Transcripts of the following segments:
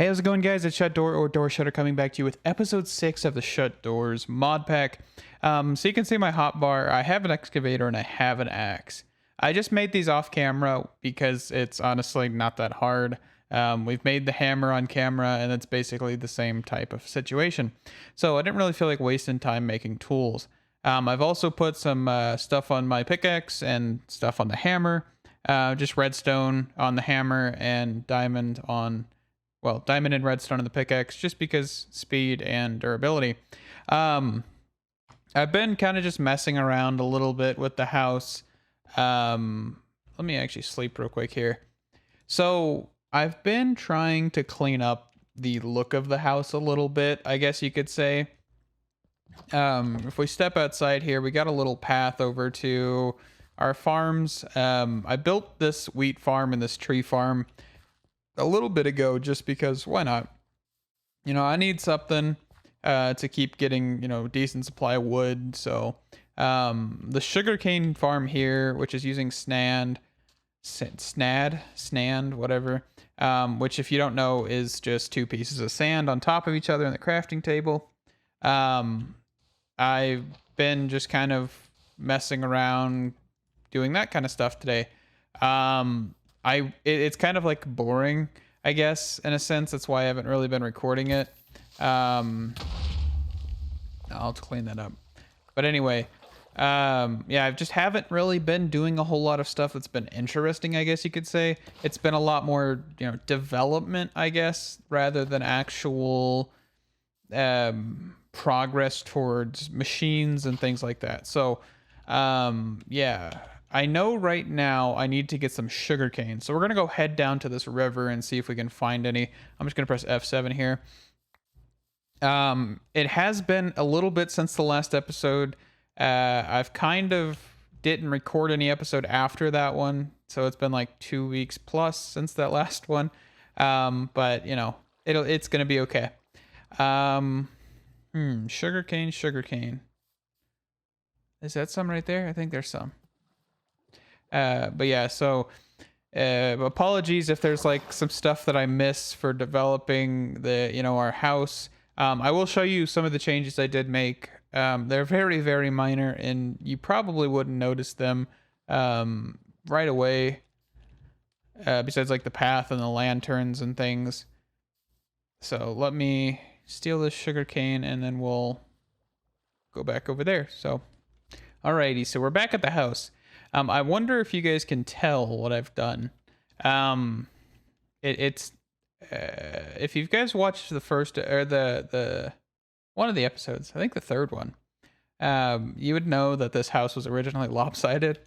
Hey, how's it going, guys? It's Shutdoor or Doorshutter coming back to you with episode 6 of the Shutdoor's mod pack. So you can see my hotbar. I have an excavator and I have an axe. I just made these off camera because it's honestly not that hard. We've made the hammer on camera and it's basically the same type of situation. So I didn't really feel like wasting time making tools. I've also put some stuff on my pickaxe and stuff on the hammer. Just redstone on the hammer and diamond on... well, diamond and redstone on the pickaxe, just because speed and durability. I've been kind of just messing around a little bit with the house. Let me actually sleep real quick here. So I've been trying to clean up the look of the house a little bit, I guess you could say. If we step outside here, we got a little path over to our farms. I built this wheat farm and this tree farm a little bit ago just because why not? You know, I need something to keep getting, you know, decent supply of wood. So the sugarcane farm here, which is using snand, whatever, which if you don't know is just two pieces of sand on top of each other in the crafting table. I've been just kind of messing around doing that kind of stuff today. It's kind of like boring, I guess, in a sense. That's why I haven't really been recording it. I'll have to clean that up. But anyway, yeah, I just haven't really been doing a whole lot of stuff that's been interesting, I guess you could say. It's been a lot more, you know, development, I guess, rather than actual progress towards machines and things like that. So, yeah. I know right now I need to get some sugarcane. So we're going to go head down to this river and see if we can find any. I'm just going to press F7 here. It has been a little bit since the last episode. I've kind of didn't record any episode after that one. So it's been like 2 weeks plus since that last one. But, you know, it's going to be okay. Sugarcane. Is that some right there? I think there's some. But yeah, so apologies if there's like some stuff that I miss for developing the, you know, our house. I will show you some of the changes I did make. They're very, very minor and you probably wouldn't notice them right away, besides like the path and the lanterns and things. So let me steal this sugarcane and then we'll go back over there. So alrighty, so we're back at the house. I wonder if you guys can tell what I've done. It's if you guys watched the first or the one of the episodes, I think the third one, you would know that this house was originally lopsided.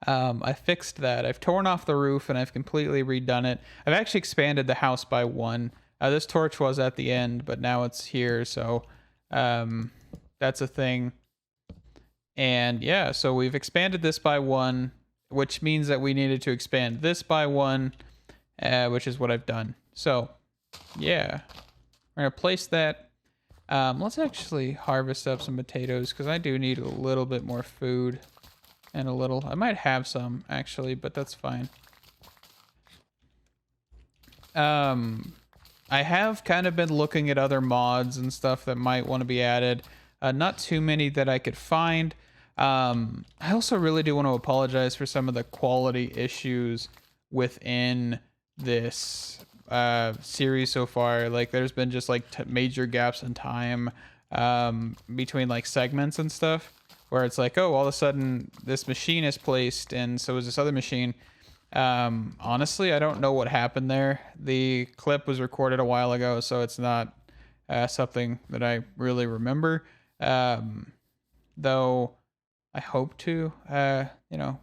I fixed that. I've torn off the roof and I've completely redone it. I've actually expanded the house by one. This torch was at the end, but now it's here, so that's a thing. And yeah, so we've expanded this by one, which means that we needed to expand this by one, which is what I've done. So yeah, we're gonna place that. Let's actually harvest up some potatoes because I do need a little bit more food and a little, I might have some actually, but that's fine. I have kind of been looking at other mods and stuff that might want to be added. Not too many that I could find. I also really do want to apologize for some of the quality issues within this series so far. Like there's been just like major gaps in time between like segments and stuff where it's like, oh, all of a sudden this machine is placed and so is this other machine. Honestly, I don't know what happened there. The clip was recorded a while ago, so it's not something that I really remember. Though I hope to, you know,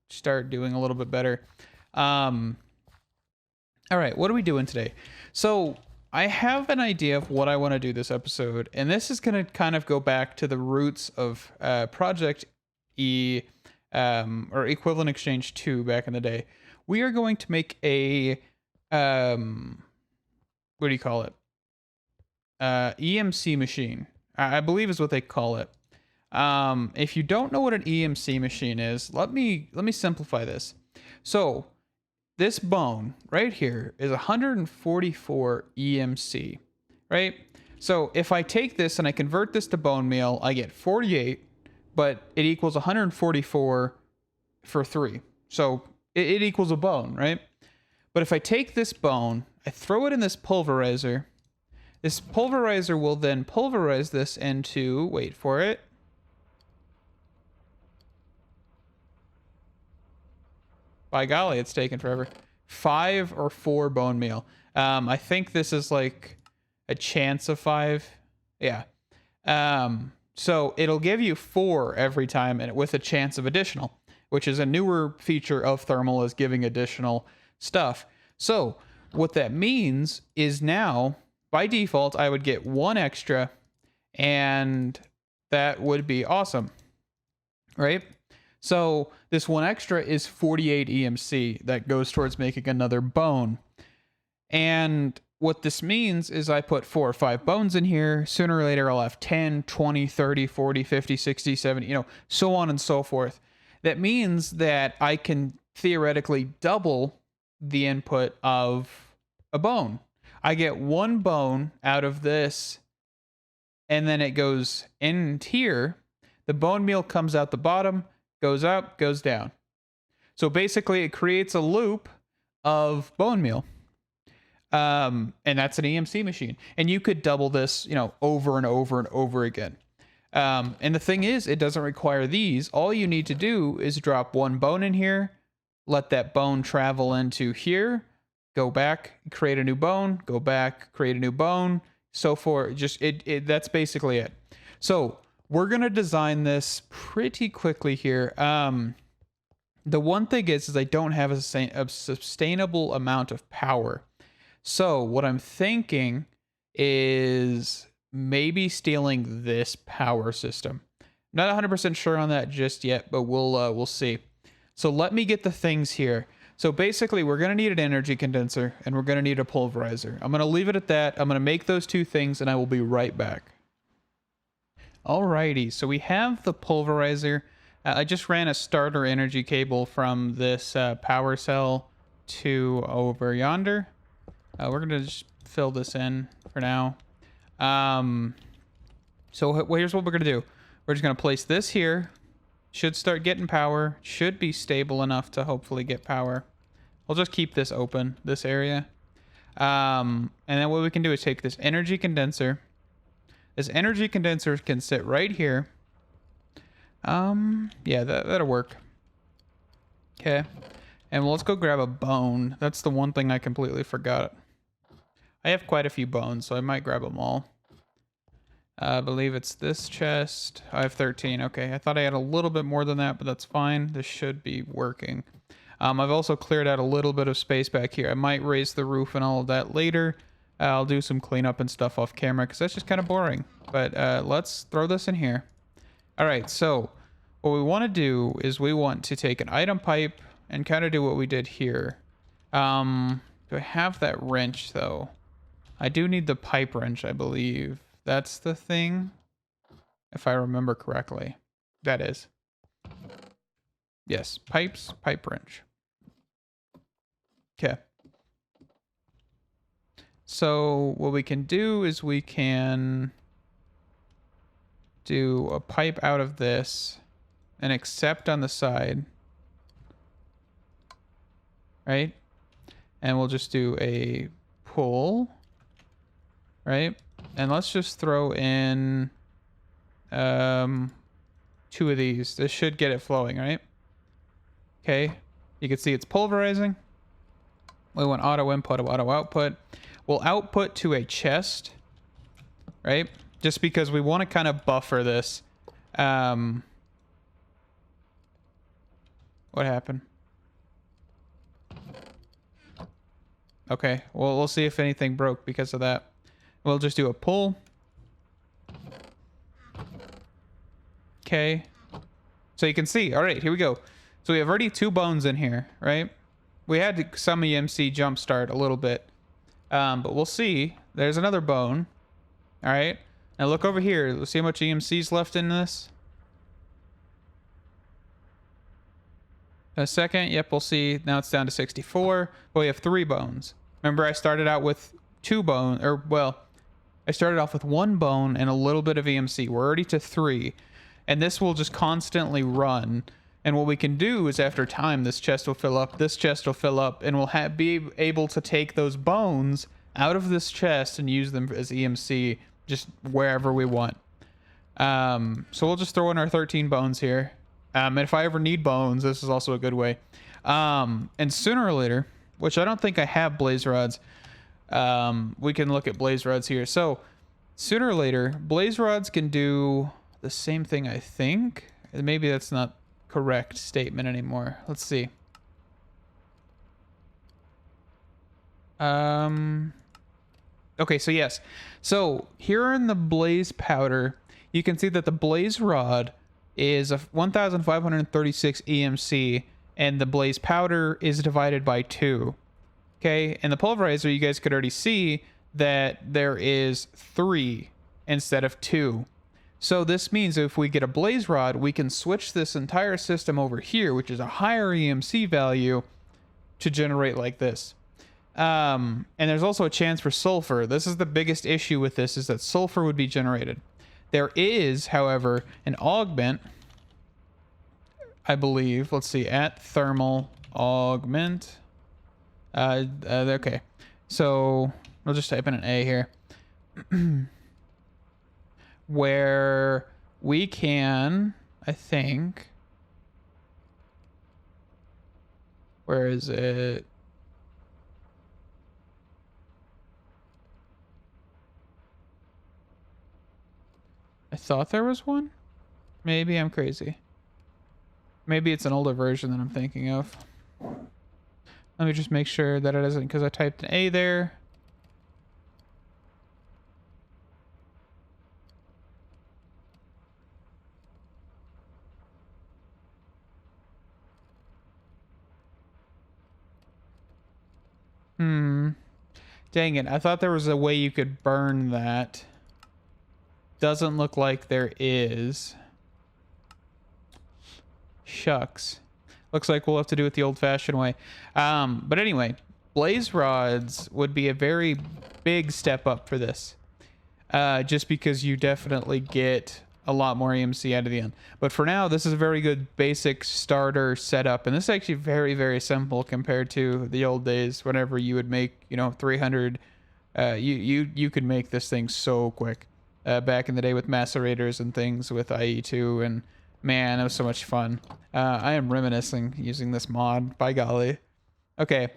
start doing a little bit better. All right, what are we doing today? So I have an idea of what I want to do this episode, and this is going to kind of go back to the roots of Project E, or Equivalent Exchange 2 back in the day. We are going to make a, what do you call it? EMC machine, I believe is what they call it. If you don't know what an EMC machine is, let me simplify this. So this bone right here is 144 EMC, right? So if I take this and I convert this to bone meal, I get 48, but it equals 144 for 3. So it equals a bone, right? But if I take this bone, I throw it in this pulverizer will then pulverize this into, wait for it, by golly, it's taken forever, 5 or 4 bone meal. I think this is like a chance of 5. Yeah. So it'll give you 4 every time, and with a chance of additional, which is a newer feature of thermal, is giving additional stuff. So what that means is now, by default, I would get 1 extra, and that would be awesome, right? So this 1 extra is 48 EMC that goes towards making another bone. And what this means is I put 4 or 5 bones in here. Sooner or later, I'll have 10, 20, 30, 40, 50, 60, 70, so on and so forth. That means that I can theoretically double the input of a bone. I get 1 bone out of this, and then it goes in here. The bone meal comes out the bottom, goes up, goes down. So basically, it creates a loop of bone meal. And that's an EMC machine. And you could double this, over and over and over again. And the thing is, it doesn't require these. All you need to do is drop 1 bone in here, let that bone travel into here, go back, create a new bone, go back, create a new bone, so forth. Just that's basically it. So we're gonna design this pretty quickly here. The one thing is I don't have a sustainable amount of power. So what I'm thinking is maybe stealing this power system. Not 100% sure on that just yet, but we'll see. So let me get the things here. So basically, we're going to need an energy condenser, and we're going to need a pulverizer. I'm going to leave it at that. I'm going to make those 2 things, and I will be right back. Alrighty, so we have the pulverizer. I just ran a starter energy cable from this power cell to over yonder. We're going to just fill this in for now. So here's what we're going to do. We're just going to place this here. Should start getting power. Should be stable enough to hopefully get power. We'll just keep this open, this area. And then what we can do is take this energy condenser. This energy condenser can sit right here. Yeah, that'll work. Okay. And let's go grab a bone. That's the one thing I completely forgot. I have quite a few bones, so I might grab them all. I believe it's this chest. I have 13. Okay, I thought I had a little bit more than that, but that's fine. This should be working. I've also cleared out a little bit of space back here. I might raise the roof and all of that later. I'll do some cleanup and stuff off camera because that's just kind of boring. But let's throw this in here. All right, so what we want to do is we want to take an item pipe and kind of do what we did here. Do I have that wrench, though? I do need the pipe wrench, I believe. That's the thing, if I remember correctly. That is. Yes, pipes, pipe wrench. Okay. So what we can do is we can do a pipe out of this and accept on the side. Right? And we'll just do a pull. Right? And let's just throw in 2 of these. This should get it flowing, right? Okay. You can see it's pulverizing. We want auto input, auto output. We'll output to a chest, right? Just because we want to kind of buffer this. What happened? Okay. Well, we'll see if anything broke because of that. We'll just do a pull. Okay. So you can see. All right, here we go. So we have already 2 bones in here, right? We had to, some EMC jumpstart a little bit. But we'll see. There's another bone. All right. Now look over here. Let's see how much EMC's left in this. a second. Yep, we'll see. Now it's down to 64, but we have 3 bones. Remember, I started out with 2 bones, or well, I started off with 1 bone and a little bit of EMC. We're already to 3, and this will just constantly run. And what we can do is, after time, this chest will fill up, this chest will fill up, and we'll be able to take those bones out of this chest and use them as EMC just wherever we want. So we'll just throw in our 13 bones here. And if I ever need bones, this is also a good way. And sooner or later, which I don't think I have blaze rods, we can look at blaze rods here. So sooner or later, blaze rods can do the same thing, I think. Maybe that's not correct statement anymore. Let's see. Okay, so yes. So here in the blaze powder, you can see that the blaze rod is a 1,536 EMC, and the blaze powder is divided by 2. Okay, and the pulverizer, you guys could already see that there is 3 instead of 2. So this means if we get a blaze rod, we can switch this entire system over here, which is a higher EMC value, to generate like this. And there's also a chance for sulfur. This is the biggest issue with this, is that sulfur would be generated. There is, however, an augment, I believe. Let's see, at thermal augment. Okay. So we'll just type in an A here. Where we can, I think, where is it? I thought there was one. Maybe I'm crazy. Maybe it's an older version that I'm thinking of. Let me just make sure that it isn't, because I typed an A there. Dang it. I thought there was a way you could burn that. Doesn't look like there is. Shucks. Looks like we'll have to do it the old-fashioned way. But anyway, blaze rods would be a very big step up for this. Just because you definitely get a lot more EMC out of the end. But for now, this is a very good basic starter setup. And this is actually very, very simple compared to the old days whenever you would make, 300. You could make this thing so quick. Back in the day with macerators and things with IE2, and man, it was so much fun. I am reminiscing using this mod, by golly. Okay,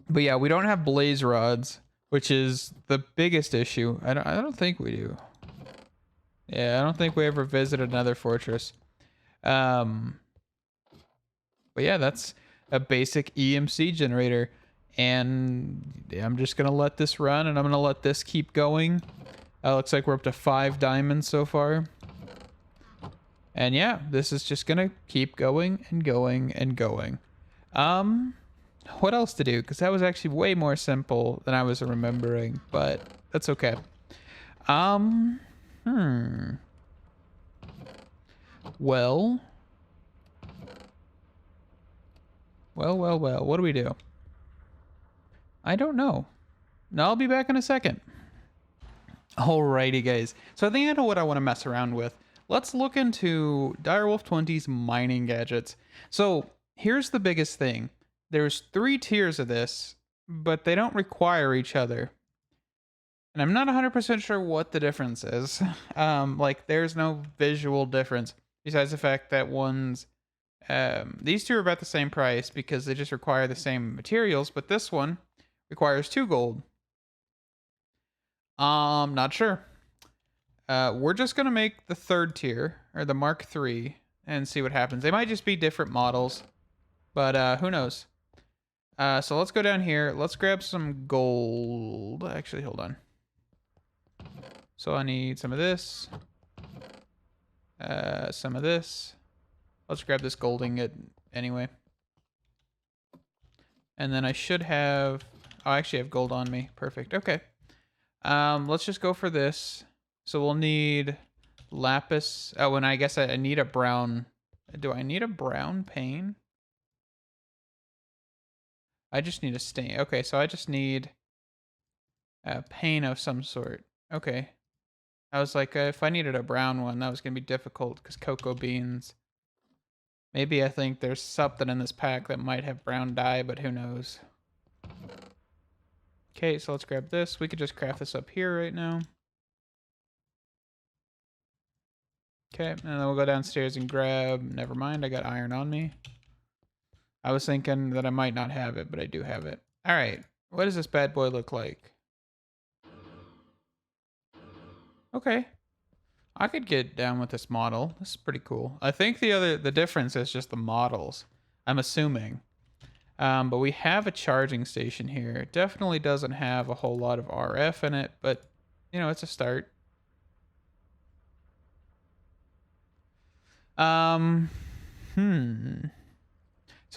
but yeah, we don't have blaze rods, which is the biggest issue. I don't think we do. Yeah, I don't think we ever visited another fortress. But yeah, that's a basic EMC generator, and I'm just gonna let this run, and I'm gonna let this keep going. Looks like we're up to 5 diamonds so far. And yeah, this is just gonna keep going and going and going. What else to do? Because that was actually way more simple than I was remembering, but that's okay. Well, what do we do? I don't know. No, I'll be back in a second. Alrighty, guys. So I think I know what I want to mess around with. Let's look into Direwolf 20's mining gadgets. So here's the biggest thing. There's 3 tiers of this, but they don't require each other. And I'm not 100% sure what the difference is. Like, there's no visual difference, besides the fact that one's... these 2 are about the same price because they just require the same materials, but this one requires 2 gold. Not sure. We're just gonna make the 3rd tier, or the Mark III, and see what happens. They might just be different models, but who knows. So let's go down here. Let's grab some gold. Actually, hold on. So I need some of this. Some of this. Let's grab this gold ingot anyway. And then I should have... Oh, I actually have gold on me. Perfect. Okay. Let's just go for this. So we'll need lapis. Oh, and I guess I need a brown. Do I need a brown pane? I just need a stain. Okay, so I just need a pane of some sort. Okay. I was like, if I needed a brown one, that was going to be difficult because cocoa beans. Maybe I think there's something in this pack that might have brown dye, but who knows. Okay, so let's grab this. We could just craft this up here right now. Okay, and then we'll go downstairs and grab... Never mind, I got iron on me. I was thinking that I might not have it, but I do have it. All right, what does this bad boy look like? Okay. I could get down with this model. This is pretty cool. I think the difference is just the models. I'm assuming. But we have a charging station here. It definitely doesn't have a whole lot of RF in it, but you know, it's a start. So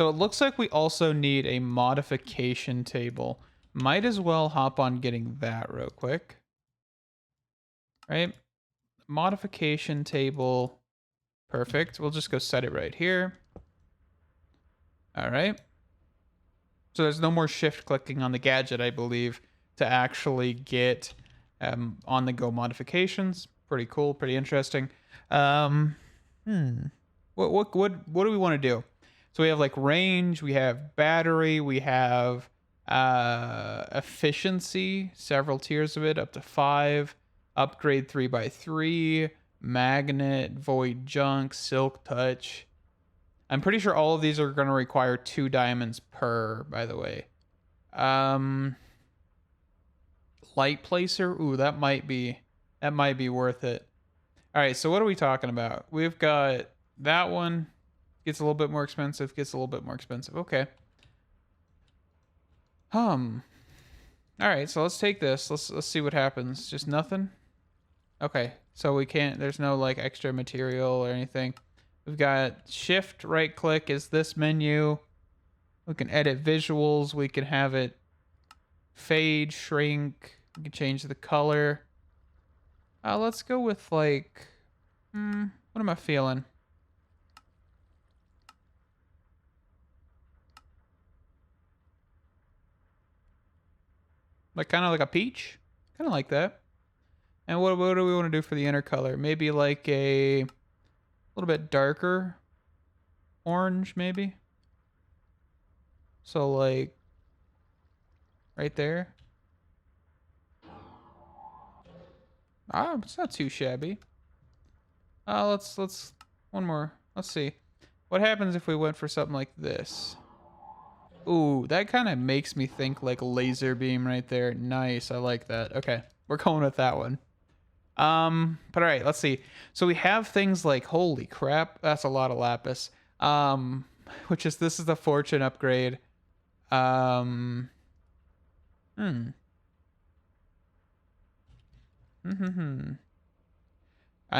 it looks like we also need a modification table. Might as well hop on getting that real quick. Right? Modification table. Perfect. We'll just go set it right here. All right. So there's no more shift clicking on the gadget, I believe, to actually get on-the-go modifications. Pretty cool, pretty interesting. What do we want to do? So we have like range, we have battery, we have efficiency, several tiers of it, up to 5, upgrade 3x3, magnet, void junk, silk touch. I'm pretty sure all of these are going to require 2 diamonds per, by the way. Light placer, ooh, that might be worth it. All right, so what are we talking about? We've got that one. Gets a little bit more expensive. Gets a little bit more expensive. Okay. All right, so let's take this. Let's see what happens. Just nothing. Okay, so we can't. There's no like extra material or anything. We've got shift right click is this menu. We can edit visuals. We can have it fade, shrink. We can change the color. Let's go with like. What am I feeling? Like kind of like a peach, kind of like that. And what do we want to do for the inner color? Maybe like a little bit darker orange, maybe. So like right there. It's not too shabby. Let's one more. Let's see. What happens if we went for something like this? Ooh, that kind of makes me think like laser beam right there. Nice, I like that. Okay, we're going with that one. But all right, let's see. So we have things like, holy crap, that's a lot of lapis. Which is, this is the fortune upgrade. I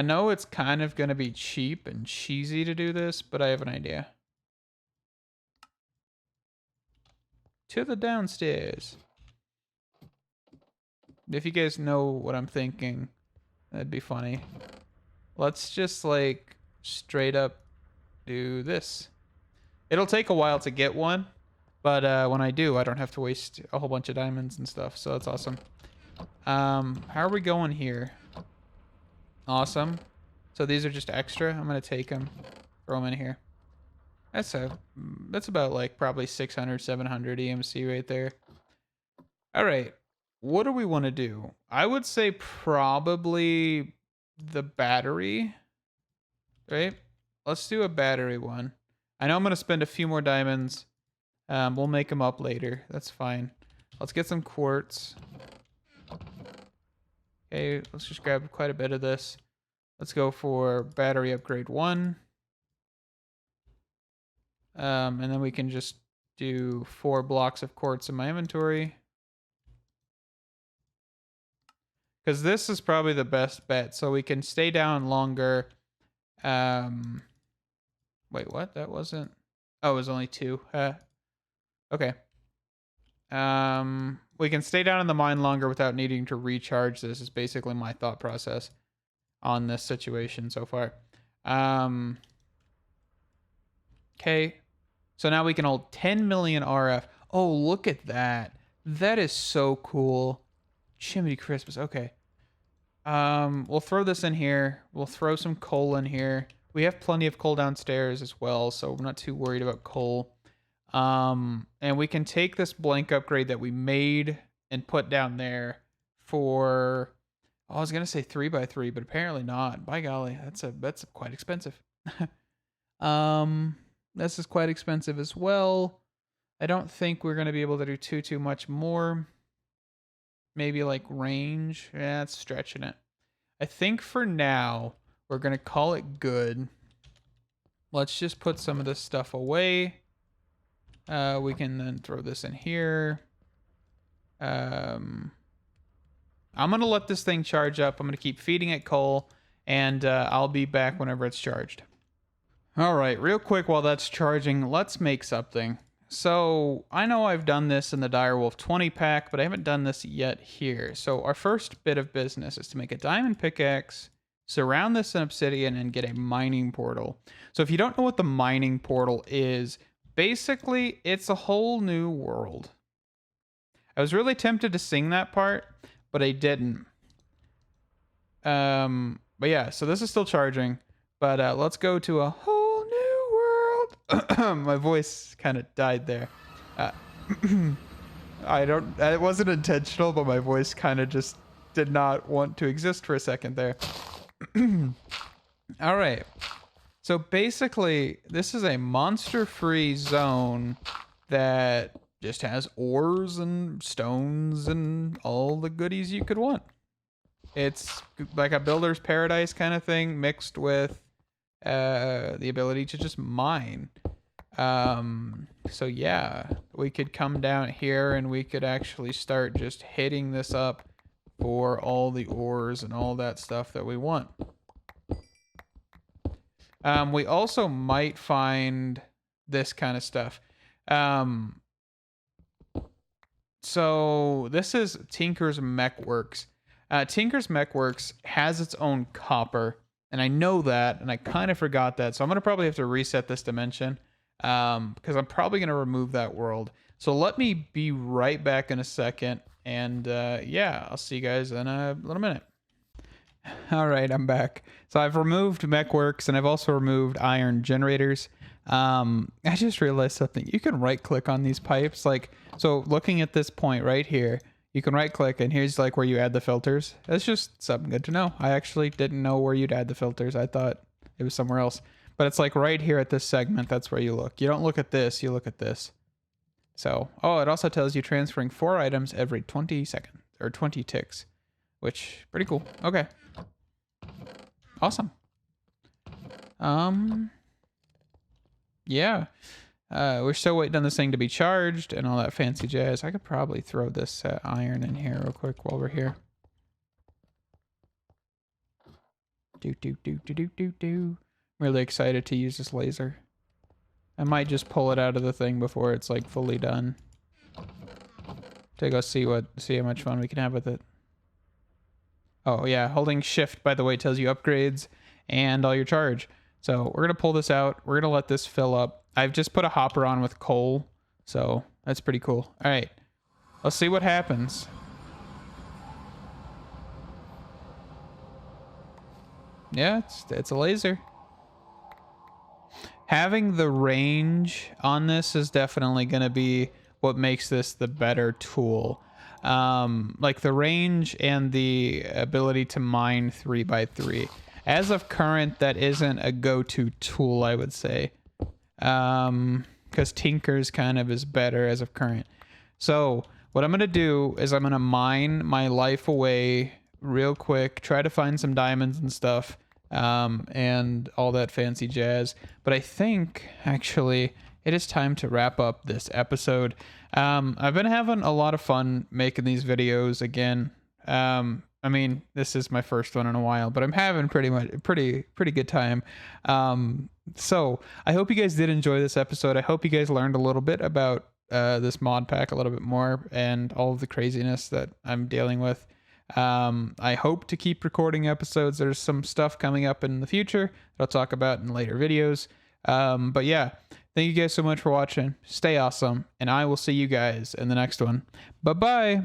know it's kind of going to be cheap and cheesy to do this, but I have an idea. To the downstairs. If you guys know what I'm thinking, that'd be funny. Let's just like straight up do this. It'll take a while to get one, but when I do, I don't have to waste a whole bunch of diamonds and stuff, so that's awesome. How are we going here? Awesome. So these are just extra. I'm gonna take them, throw them in here. That's about like probably 600, 700 EMC right there. All right, what do we want to do? I would say probably the battery, right? Let's do a battery one. I know I'm gonna spend a few more diamonds. We'll make them up later. That's fine. Let's get some quartz. Okay, let's just grab quite a bit of this. Let's go for battery upgrade 1. And then we can just do 4 blocks of quartz in my inventory. Because this is probably the best bet, so we can stay down longer. Wait, what? That wasn't... Oh, it was only 2. Okay. We can stay down in the mine longer without needing to recharge. This is basically my thought process on this situation so far. Okay. So now we can hold 10 million RF. Oh, look at that. That is so cool. Chimney Christmas. Okay. We'll throw this in here. We'll throw some coal in here. We have plenty of coal downstairs as well, so we're not too worried about coal. And we can take this blank upgrade that we made and put down there for, oh, I was gonna say 3x3, but apparently not. By golly, that's quite expensive. This is quite expensive as well. I don't think we're gonna be able to do too much more. Maybe like range. Yeah, it's stretching it. I think for now we're gonna call it good. Let's just put some of this stuff away. We can then throw this in here. I'm gonna let this thing charge up. I'm gonna keep feeding it coal, and I'll be back whenever it's charged. All right, real quick while that's charging, let's make something. So I know I've done this in the Direwolf 20 pack, but I haven't done this yet here. So our first bit of business is to make a diamond pickaxe, surround this in obsidian, and get a mining portal. So if you don't know what the mining portal is, basically it's a whole new world. I was really tempted to sing that part, but I didn't. But yeah, so this is still charging, but let's go to a whole new world. My voice kind of died there. It wasn't intentional, but my voice kind of just did not want to exist for a second there. All right. So basically, this is a monster-free zone that just has ores and stones and all the goodies you could want. It's like a builder's paradise kind of thing mixed with the ability to just mine. So yeah, we could come down here and we could actually start just hitting this up for all the ores and all that stuff that we want. We also might find this kind of stuff. So this is Tinker's Mech Works. Tinker's Mech Works has its own copper, and I know that, and I kind of forgot that, so I'm going to probably have to reset this dimension, because I'm probably going to remove that world. So let me be right back in a second, and yeah, I'll see you guys in a little minute. All right, I'm back. So I've removed MechWorks, and I've also removed iron generators. I just realized something. You can right click on these pipes. Like, so looking at this point right here, you can right click and here's like where you add the filters. That's just something good to know. I actually didn't know where you'd add the filters. I thought it was somewhere else, but it's like right here at this segment. That's where you look. You don't look at this, you look at this. So, oh, it also tells you transferring 4 items every 20 seconds or 20 ticks, which pretty cool. Okay. Awesome. Yeah. We're still waiting on this thing to be charged and all that fancy jazz. I could probably throw this iron in here real quick while we're here. I'm really excited to use this laser. I might just pull it out of the thing before it's like fully done, to go see how much fun we can have with it. Oh yeah, holding shift, by the way, tells you upgrades and all your charge. So we're gonna pull this out. We're gonna let this fill up. I've just put a hopper on with coal, so that's pretty cool. All right, let's see what happens. Yeah, it's a laser. Having the range on this is definitely going to be what makes this the better tool. Like the range and the ability to mine 3x3. As of current, that isn't a go-to tool, I would say. Because Tinker's kind of is better as of current. So what I'm going to do is I'm going to mine my life away real quick, try to find some diamonds and stuff. And all that fancy jazz. But I think, actually, it is time to wrap up this episode. I've been having a lot of fun making these videos again. I mean, this is my first one in a while, but I'm having pretty good time. So I hope you guys did enjoy this episode. I hope you guys learned a little bit about this mod pack a little bit more and all of the craziness that I'm dealing with. I hope to keep recording episodes. There's some stuff coming up in the future that I'll talk about in later videos. But yeah, Thank you guys so much for watching. Stay awesome, and I will see you guys in the next one. Bye-bye.